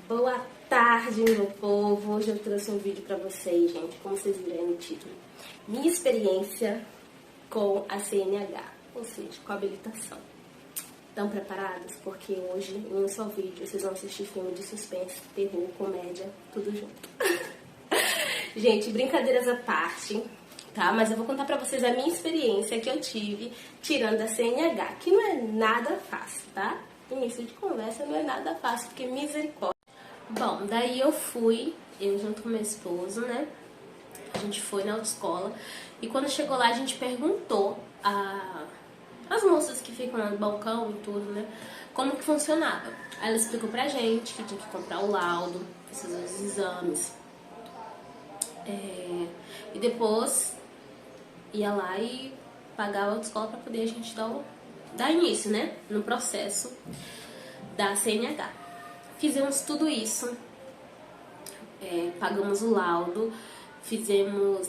Boa tarde, meu povo. Hoje eu trouxe um vídeo pra vocês, gente, como vocês viram aí no título. Minha experiência com a CNH, ou seja, com a habilitação. Estão preparados? Porque hoje, em um só vídeo, vocês vão assistir filme de suspense, terror, comédia, tudo junto. Gente, brincadeiras à parte, tá? Mas eu vou contar pra vocês a minha experiência que eu tive tirando a CNH, que não é nada fácil, tá? Início de conversa não é nada fácil, porque misericórdia. Bom, daí eu junto com meu esposo, né? A gente foi na autoescola e quando chegou lá a gente perguntou as moças que ficam lá no balcão e tudo, né? Como que funcionava. Aí ela explicou pra gente que tinha que comprar o laudo, fazer os exames. E depois ia lá e pagava a autoescola pra poder a gente dar início, né? No processo da CNH. Fizemos tudo isso, pagamos o laudo,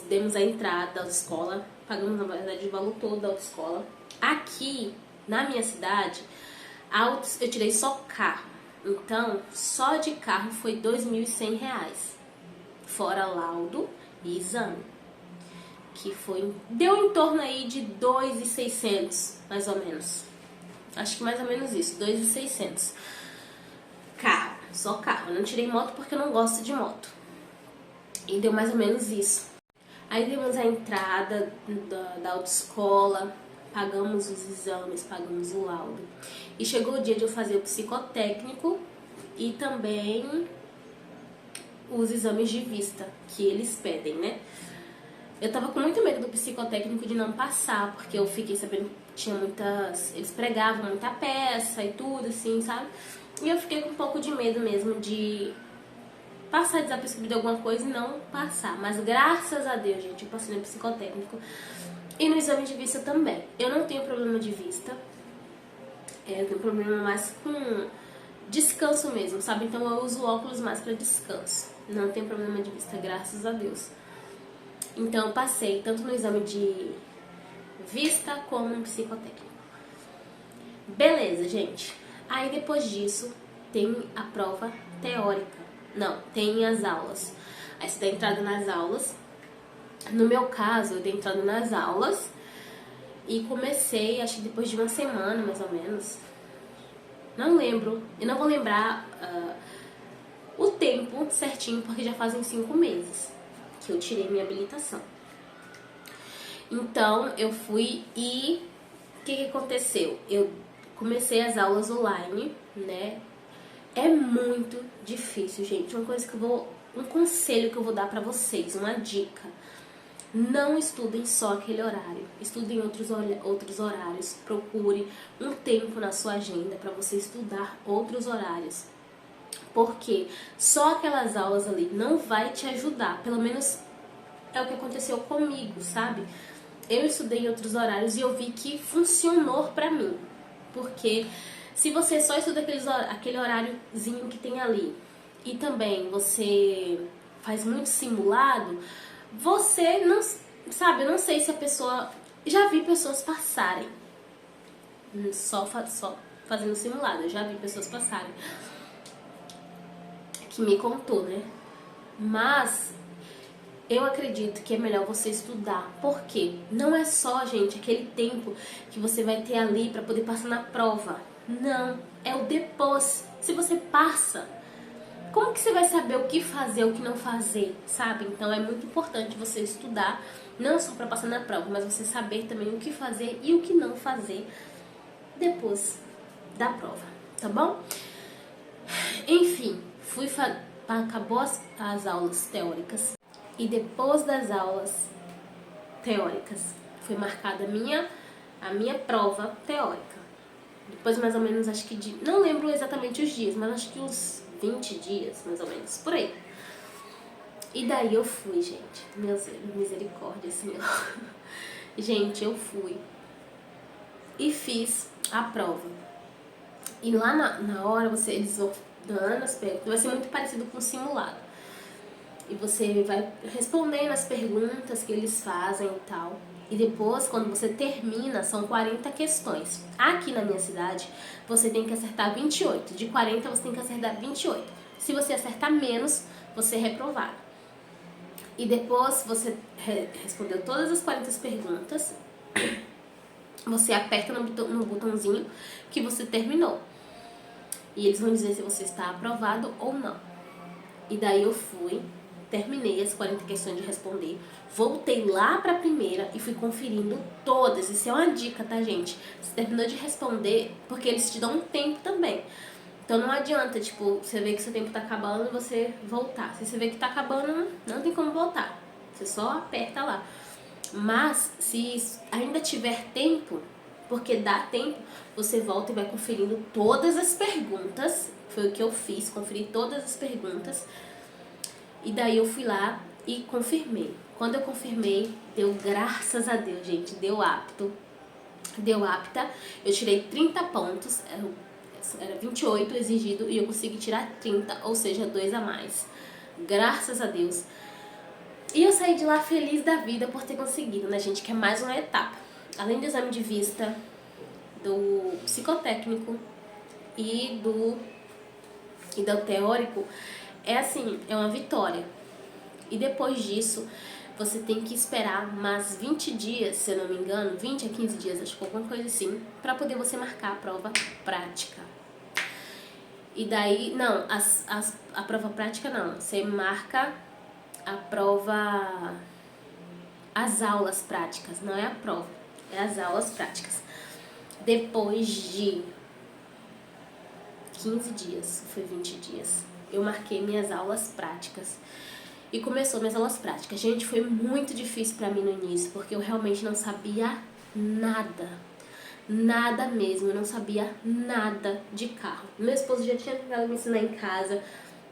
demos a entrada da autoescola, pagamos na verdade o valor todo da autoescola. Aqui, na minha cidade, eu tirei só carro, então só de carro foi R$ 2.100, fora laudo e exame, que deu em torno aí de 2.600, mais ou menos. Acho que mais ou menos isso, 2.600. Carro, só carro. Eu não tirei moto porque eu não gosto de moto. E deu mais ou menos isso. Aí demos a entrada da autoescola, pagamos os exames, pagamos o laudo. E chegou o dia de eu fazer o psicotécnico e também os exames de vista que eles pedem, né? Eu tava com muito medo do psicotécnico de não passar, porque eu fiquei sabendo que tinha eles pregavam muita peça e tudo, assim, sabe? E eu fiquei com um pouco de medo mesmo de passar desapercebido alguma coisa e não passar. Mas graças a Deus, gente, eu passei no psicotécnico. E no exame de vista também. Eu não tenho problema de vista. Eu tenho problema mais com descanso mesmo, sabe? Então eu uso óculos mais pra descanso. Não tenho problema de vista, graças a Deus. Então eu passei tanto no exame de vista como no psicotécnico. Beleza, gente. Aí depois disso tem a prova teórica. Não, tem as aulas. Aí você dá entrada nas aulas. No meu caso, eu dei entrada nas aulas e comecei, acho que depois de uma semana, mais ou menos. Não lembro. Eu não vou lembrar o tempo certinho, porque já fazem 5 meses que eu tirei minha habilitação. Então, eu fui e o que aconteceu? Eu comecei as aulas online, né? É muito difícil, gente. Um conselho que eu vou dar pra vocês, uma dica. Não estudem só aquele horário. Estudem outros horários. Procure um tempo na sua agenda pra você estudar outros horários. Porque só aquelas aulas ali não vai te ajudar. Pelo menos é o que aconteceu comigo, sabe? Eu estudei em outros horários e eu vi que funcionou pra mim. Porque se você só estuda aquele horáriozinho que tem ali e também você faz muito simulado, você não sabe, eu não sei se a pessoa... Já vi pessoas passarem só fazendo simulado, eu já vi pessoas passarem que me contou, né? Mas eu acredito que é melhor você estudar, porque não é só, gente, aquele tempo que você vai ter ali para poder passar na prova. Não, é o depois. Se você passa, como que você vai saber o que fazer, o que não fazer, sabe? Então é muito importante você estudar, não só para passar na prova, mas você saber também o que fazer e o que não fazer depois da prova, tá bom? Enfim, acabou as aulas teóricas. E depois das aulas teóricas foi marcada a minha prova teórica. Depois mais ou menos, acho que não lembro exatamente os dias, mas acho que uns 20 dias, mais ou menos, por aí. E daí eu fui, gente. Misericórdia, Senhor. Gente, eu fui e fiz a prova. E lá na hora, eles vão dando as perguntas, vai ser muito parecido com o simulado. E você vai respondendo as perguntas que eles fazem e tal. E depois, quando você termina, são 40 questões. Aqui na minha cidade, você tem que acertar 28. De 40, você tem que acertar 28. Se você acertar menos, você é reprovado. E depois você respondeu todas as 40 perguntas, você aperta no botãozinho que você terminou. E eles vão dizer se você está aprovado ou não. E daí eu fui, terminei as 40 questões de responder, voltei lá pra primeira e fui conferindo todas. Isso é uma dica, tá, gente? Você terminou de responder, porque eles te dão um tempo também. Então não adianta, tipo, você vê que seu tempo tá acabando e você voltar. Se você vê que tá acabando, não tem como voltar. Você só aperta lá. Mas se ainda tiver tempo, porque dá tempo, você volta e vai conferindo todas as perguntas. Foi o que eu fiz, conferi todas as perguntas. E daí eu fui lá e confirmei. Quando eu confirmei, deu graças a Deus, gente, deu apto. Deu apta, eu tirei 30 pontos, era 28 exigido e eu consegui tirar 30, ou seja, 2 a mais. Graças a Deus. E eu saí de lá feliz da vida por ter conseguido, né, gente, que é mais uma etapa. Além do exame de vista, do psicotécnico e do teórico, é assim, é uma vitória. E depois disso, você tem que esperar mais 20 dias, se eu não me engano, 20 a 15 dias, acho que alguma coisa assim, para poder você marcar a prova prática. E daí, não, a prova prática não, você marca a prova, as aulas práticas, não é a prova, é as aulas práticas. Depois de 15 dias, foi 20 dias, eu marquei minhas aulas práticas. E começou minhas aulas práticas. Gente, foi muito difícil pra mim no início, porque eu realmente não sabia nada. Nada mesmo, eu não sabia nada de carro. Meu esposo já tinha tentado me ensinar em casa.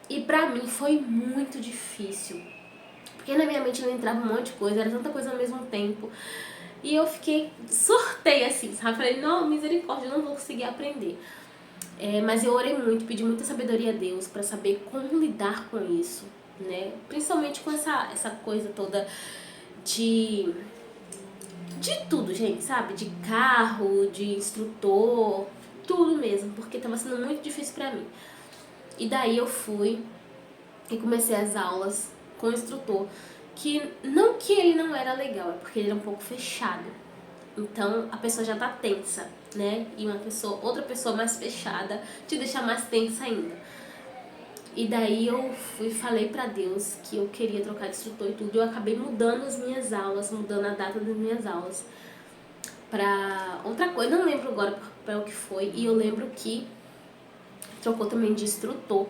E pra mim foi muito difícil. Porque na minha mente não entrava um monte de coisa, era tanta coisa ao mesmo tempo. E eu surtei assim, sabe? Falei, não, misericórdia, eu não vou conseguir aprender. Mas eu orei muito, pedi muita sabedoria a Deus pra saber como lidar com isso, né? Principalmente com essa coisa toda de tudo, gente, sabe? De carro, de instrutor, tudo mesmo, porque tava sendo muito difícil pra mim. E daí eu fui e comecei as aulas com o instrutor, que não que ele não era legal, é porque ele era um pouco fechado. Então a pessoa já tá tensa, né? E outra pessoa mais fechada te deixa mais tensa ainda. E daí eu falei pra Deus que eu queria trocar de instrutor e tudo. Eu acabei mudando as minhas aulas, mudando a data das minhas aulas pra outra coisa. Não lembro agora pra o que foi. E eu lembro que trocou também de instrutor.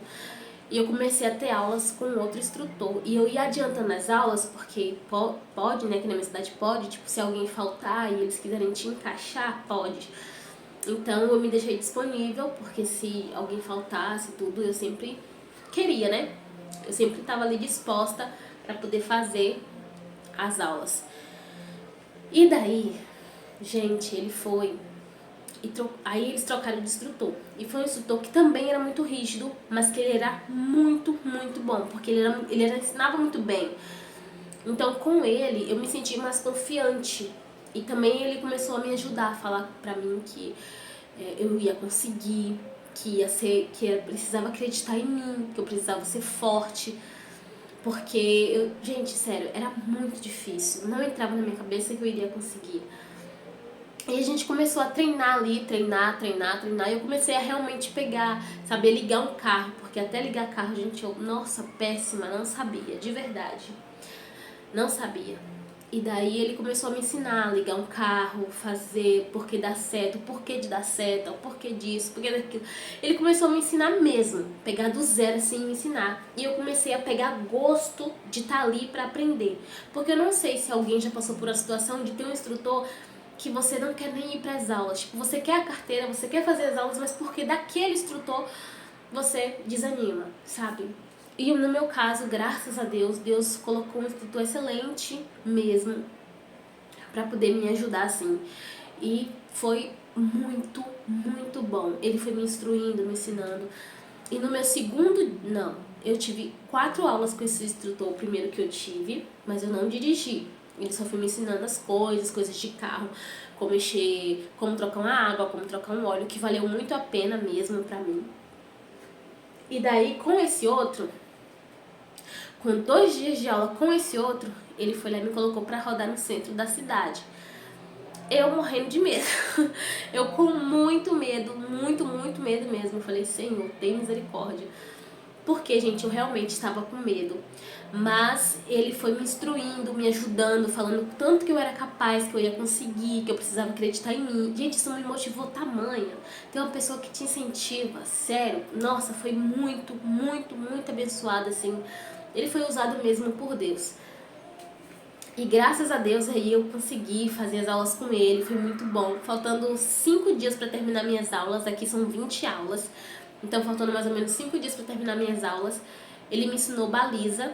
E eu comecei a ter aulas com outro instrutor. E eu ia adiantando as aulas, porque pode, né? Que na minha cidade pode. Tipo, se alguém faltar e eles quiserem te encaixar, pode. Então eu me deixei disponível, porque se alguém faltasse tudo, eu sempre queria, né? Eu sempre estava ali disposta para poder fazer as aulas. E daí, gente, ele foi aí eles trocaram de instrutor. E foi um instrutor que também era muito rígido, mas que ele era muito, muito bom, porque ele ensinava muito bem. Então, com ele, eu me senti mais confiante. E também ele começou a me ajudar, a falar pra mim que eu ia conseguir, que eu precisava acreditar em mim, que eu precisava ser forte. Porque gente, sério, era muito difícil. Não entrava na minha cabeça que eu iria conseguir. E a gente começou a treinar ali, treinar. E eu comecei a realmente saber ligar um carro. Porque até ligar carro, gente, nossa, péssima, não sabia, de verdade. Não sabia. E daí ele começou a me ensinar a ligar um carro, fazer, por que dá certo, o porquê de dar certo, o porquê disso, o porquê daquilo. Ele começou a me ensinar mesmo, pegar do zero assim e me ensinar. E eu comecei a pegar gosto de estar ali para aprender. Porque eu não sei se alguém já passou por uma situação de ter um instrutor que você não quer nem ir para as aulas. Tipo, você quer a carteira, você quer fazer as aulas, mas porque daquele instrutor você desanima, sabe? E no meu caso, graças a Deus, Deus colocou um instrutor excelente mesmo para poder me ajudar assim. E foi muito, muito bom. Ele foi me instruindo, me ensinando. E no meu eu tive 4 aulas com esse instrutor, o primeiro que eu tive, mas eu não dirigi. Ele só foi me ensinando as coisas de carro, como mexer, como trocar uma água, como trocar um óleo, que valeu muito a pena mesmo pra mim. E daí, com esse outro, com 2 dias de aula com esse outro, ele foi lá e me colocou pra rodar no centro da cidade. Eu morrendo de medo. Eu com muito medo, muito medo mesmo. Eu falei, Senhor, tem misericórdia. Porque, gente, eu realmente estava com medo. Mas ele foi me instruindo, me ajudando, falando tanto que eu era capaz, que eu ia conseguir, que eu precisava acreditar em mim. Gente, isso me motivou tamanho. Tem uma pessoa que te incentiva, sério. Nossa, foi muito abençoada, assim. Ele foi usado mesmo por Deus. E graças a Deus aí eu consegui fazer as aulas com ele, foi muito bom. Faltando 5 dias para terminar minhas aulas, aqui são 20 aulas. Então faltando mais ou menos 5 dias para terminar minhas aulas, ele me ensinou baliza.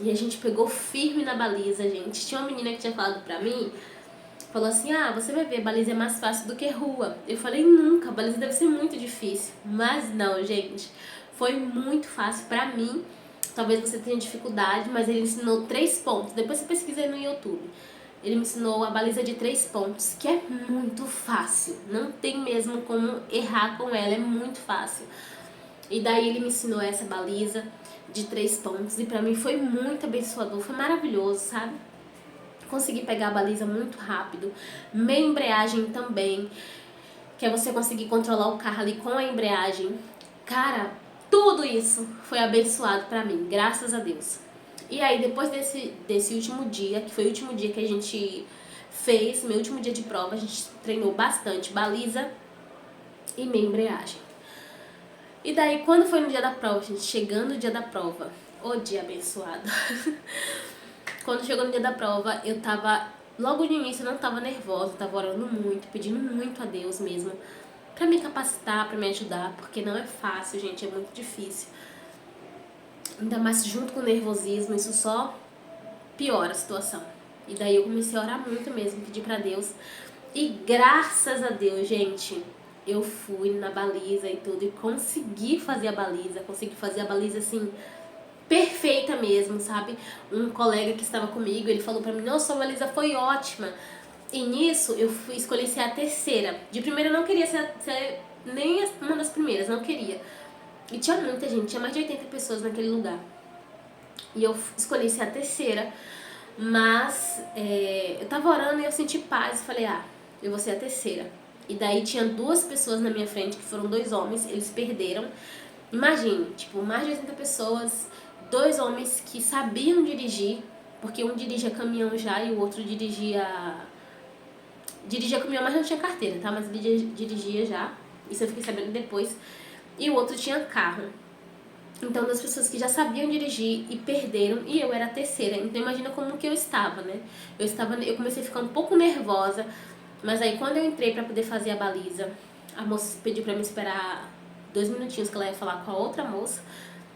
E a gente pegou firme na baliza, gente. Tinha uma menina que tinha falado pra mim, falou assim, você vai ver, baliza é mais fácil do que rua. Eu falei, nunca, baliza deve ser muito difícil. Mas não, gente, foi muito fácil pra mim. Talvez você tenha dificuldade, mas ele ensinou 3 pontos. Depois você pesquisa aí no YouTube. Ele me ensinou a baliza de 3 pontos, que é muito fácil. Não tem mesmo como errar com ela, é muito fácil. E daí ele me ensinou essa baliza de 3 pontos. E pra mim foi muito abençoador, foi maravilhoso, sabe? Consegui pegar a baliza muito rápido. Meia embreagem também, que é você conseguir controlar o carro ali com a embreagem. Cara, tudo isso foi abençoado pra mim, graças a Deus. E aí, depois desse último dia, que foi o último dia que a gente fez, meu último dia de prova, a gente treinou bastante baliza e meia embreagem. E daí, quando foi no dia da prova, gente, chegando o dia da prova, o dia abençoado. Quando chegou no dia da prova, eu tava, logo no início eu não tava nervosa, eu tava orando muito, pedindo muito a Deus mesmo, pra me capacitar, pra me ajudar, porque não é fácil, gente, é muito difícil. Ainda mais junto com o nervosismo, isso só piora a situação. E daí eu comecei a orar muito mesmo, pedir pra Deus. E graças a Deus, gente, eu fui na baliza e tudo, e consegui fazer a baliza assim, perfeita mesmo, sabe? Um colega que estava comigo, ele falou pra mim, nossa, a baliza foi ótima. E nisso eu escolhi ser a terceira. De primeira eu não queria ser nem uma das primeiras, não queria. E tinha muita gente, tinha mais de 80 pessoas naquele lugar. E eu escolhi ser a terceira, mas eu tava orando e eu senti paz e falei, eu vou ser a terceira. E daí tinha 2 pessoas na minha frente, que foram 2 homens, eles perderam. Imagine, tipo, mais de 80 pessoas, 2 homens que sabiam dirigir, porque um dirigia caminhão já e o outro dirigia caminhão, mas não tinha carteira, tá? Mas ele dirigia já, isso eu fiquei sabendo depois. E o outro tinha carro. Então, 2 pessoas que já sabiam dirigir e perderam, e eu era a terceira. Então, imagina como que eu estava, né? Eu comecei a ficar um pouco nervosa, mas aí quando eu entrei pra poder fazer a baliza, a moça pediu pra me esperar 2 minutinhos, que ela ia falar com a outra moça.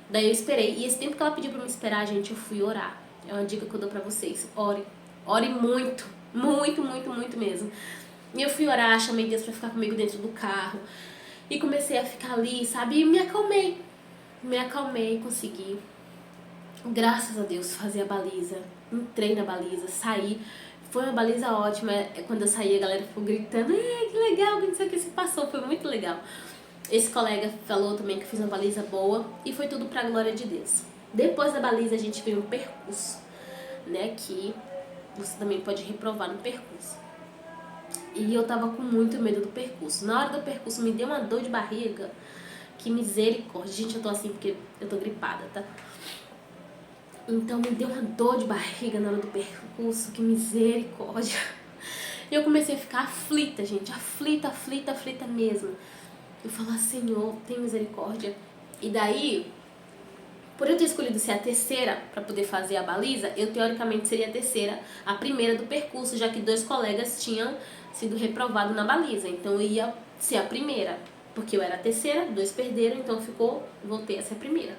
Daí eu esperei, e esse tempo que ela pediu pra me esperar, gente, eu fui orar. É uma dica que eu dou pra vocês, ore. Ore muito, muito mesmo. E eu fui orar, chamei Deus pra ficar comigo dentro do carro. E comecei a ficar ali, sabe? E me acalmei, consegui. Graças a Deus, fazer a baliza. Entrei na baliza, saí. Foi uma baliza ótima. Quando eu saí, a galera ficou gritando, que legal, que não sei o que se passou. Foi muito legal. Esse colega falou também que eu fiz uma baliza boa. E foi tudo pra glória de Deus. Depois da baliza, a gente veio um percurso, né? Que você também pode reprovar no percurso. E eu tava com muito medo do percurso. Na hora do percurso me deu uma dor de barriga. Que misericórdia. Gente, eu tô assim porque eu tô gripada, tá? Então me deu uma dor de barriga na hora do percurso. Que misericórdia. E eu comecei a ficar aflita, gente. Aflita mesmo. Eu falava, Senhor, tem misericórdia. E daí, por eu ter escolhido ser a terceira para poder fazer a baliza, eu teoricamente seria a terceira, a primeira do percurso, já que 2 colegas tinham sido reprovados na baliza. Então eu ia ser a primeira, porque eu era a terceira, 2 perderam, então voltei a ser a primeira.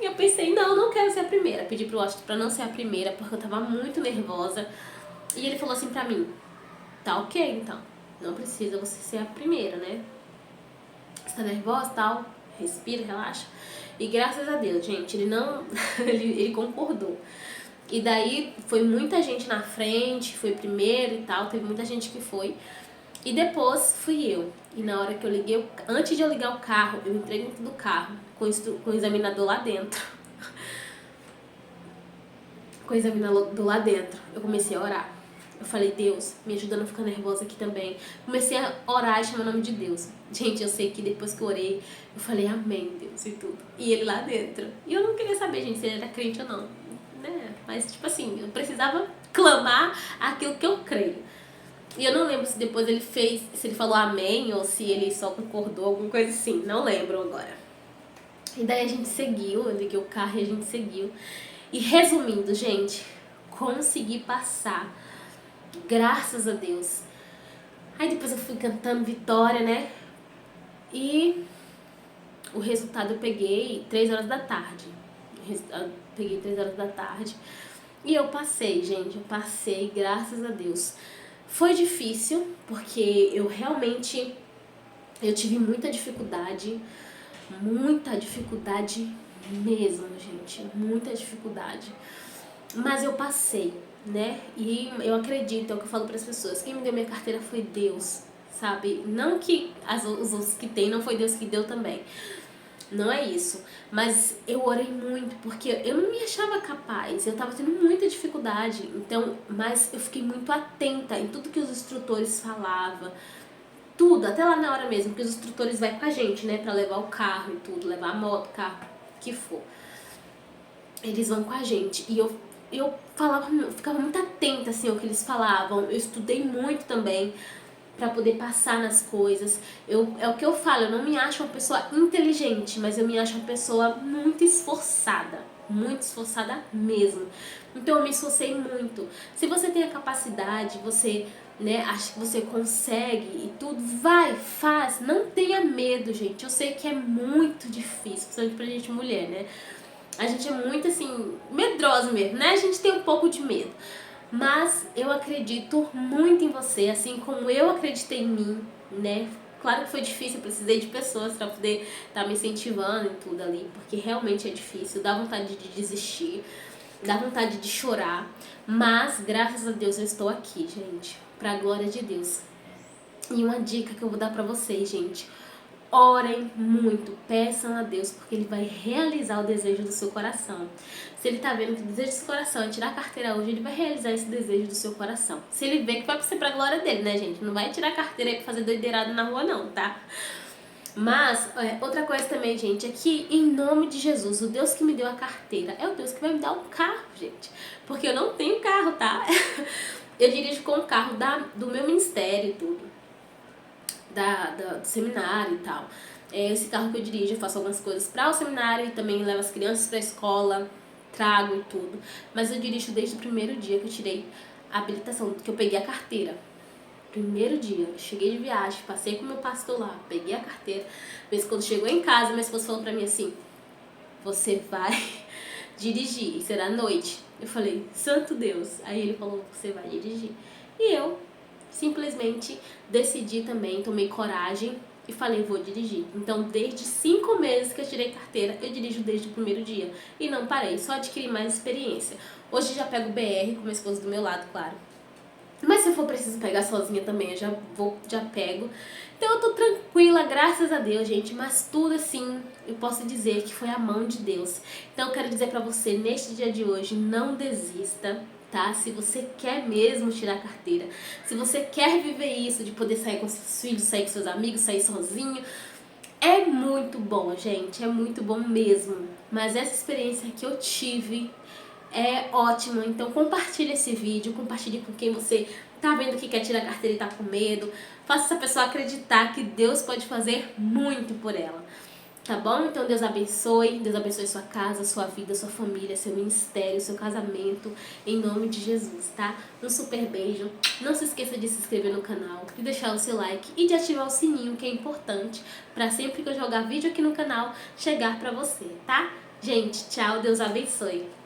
E eu pensei, não quero ser a primeira. Pedi pro Washington pra não ser a primeira, porque eu tava muito nervosa. E ele falou assim pra mim, tá ok então, não precisa você ser a primeira, né? Você tá nervosa e tal, respira, relaxa. E graças a Deus, gente, ele não... ele concordou. E daí foi muita gente na frente, foi primeiro e tal, teve muita gente que foi. E depois fui eu. E na hora que eu liguei, antes de eu ligar o carro, eu entrei dentro do carro com o examinador lá dentro. Com o examinador lá dentro. Eu comecei a orar. Eu falei, Deus, me ajuda a não ficar nervosa aqui também. Comecei a orar e chamar o nome de Deus. Gente, eu sei que depois que eu orei, eu falei, amém, Deus, e tudo. E ele lá dentro. E eu não queria saber, gente, se ele era crente ou não. Né? Mas, tipo assim, eu precisava clamar aquilo que eu creio. E eu não lembro se depois ele fez, se ele falou amém ou se ele só concordou, alguma coisa assim. Não lembro agora. E daí a gente seguiu, eu liguei o carro e a gente seguiu. E resumindo, gente, consegui passar. Graças a Deus. Aí depois eu fui cantando vitória, né? E o resultado eu peguei 3 horas da tarde. Peguei 3 horas da tarde. E eu passei, gente. Eu passei, graças a Deus. Foi difícil, porque eu realmente... Eu tive muita dificuldade mesmo, gente. Muita dificuldade. Mas eu passei, né? E eu acredito, é o que eu falo para as pessoas, quem me deu minha carteira foi Deus, sabe? Não que os outros que tem, não foi Deus que deu também. Não é isso. Mas eu orei muito, porque eu não me achava capaz. Eu tava tendo muita dificuldade. Então, mas eu fiquei muito atenta em tudo que os instrutores falavam. Tudo, até lá na hora mesmo, porque os instrutores vão com a gente, né? Pra levar o carro e tudo, levar a moto, carro, o que for. Eles vão com a gente. E eu ficava muito atenta, assim, ao que eles falavam. Eu estudei muito também para poder passar nas coisas. É o que eu falo, eu não me acho uma pessoa inteligente, mas eu me acho uma pessoa muito esforçada mesmo. Então eu me esforcei muito. Se você tem a capacidade, você, né, acha que você consegue e tudo, vai, faz, não tenha medo, gente. Eu sei que é muito difícil, principalmente pra gente mulher, né? A gente é muito, assim, medrosa mesmo, né? A gente tem um pouco de medo. Mas eu acredito muito em você, assim como eu acreditei em mim, né? Claro que foi difícil, eu precisei de pessoas pra poder estar me incentivando e tudo ali, porque realmente é difícil, dá vontade de desistir, dá vontade de chorar, mas graças a Deus eu estou aqui, gente, pra glória de Deus. E uma dica que eu vou dar pra vocês, gente: orem muito, peçam a Deus, porque Ele vai realizar o desejo do seu coração. Se Ele tá vendo que o desejo do seu coração é tirar a carteira hoje, Ele vai realizar esse desejo do seu coração. Se Ele vê que vai ser pra glória dele, né, gente? Não vai tirar a carteira aí pra fazer doideirada na rua, não, tá? Mas, outra coisa também, gente, é que em nome de Jesus, o Deus que me deu a carteira é o Deus que vai me dar um carro, gente. Porque eu não tenho carro, tá? Eu dirijo com o carro do meu ministério e tudo. Do seminário e tal. Esse carro que eu dirijo, eu faço algumas coisas para o seminário e também levo as crianças para a escola, trago e tudo. Mas eu dirijo desde o primeiro dia que eu tirei a habilitação, que eu peguei a carteira. Primeiro dia, eu cheguei de viagem, passei com o meu pastor lá, peguei a carteira. Mas quando chegou em casa, minha esposa falou pra mim assim: você vai dirigir, e será à noite. Eu falei, santo Deus. Aí ele falou, você vai dirigir. E eu simplesmente decidi também, tomei coragem e falei, vou dirigir. Então, desde 5 meses que eu tirei carteira, eu dirijo desde o primeiro dia. E não parei, só adquiri mais experiência. Hoje já pego BR com minha esposa do meu lado, claro. Mas se eu for preciso pegar sozinha também, eu já pego. Então eu tô tranquila, graças a Deus, gente. Mas tudo assim, eu posso dizer que foi a mão de Deus. Então eu quero dizer pra você, neste dia de hoje, não desista, tá? Se você quer mesmo tirar a carteira, se você quer viver isso, de poder sair com seus filhos, sair com seus amigos, sair sozinho, é muito bom, gente. É muito bom mesmo. Mas essa experiência que eu tive é ótimo, então compartilhe esse vídeo, compartilhe com quem você tá vendo que quer tirar a carteira e tá com medo. Faça essa pessoa acreditar que Deus pode fazer muito por ela, tá bom? Então Deus abençoe sua casa, sua vida, sua família, seu ministério, seu casamento, em nome de Jesus, tá? Um super beijo, não se esqueça de se inscrever no canal, de deixar o seu like e de ativar o sininho, que é importante pra sempre que eu jogar vídeo aqui no canal, chegar pra você, tá? Gente, tchau, Deus abençoe!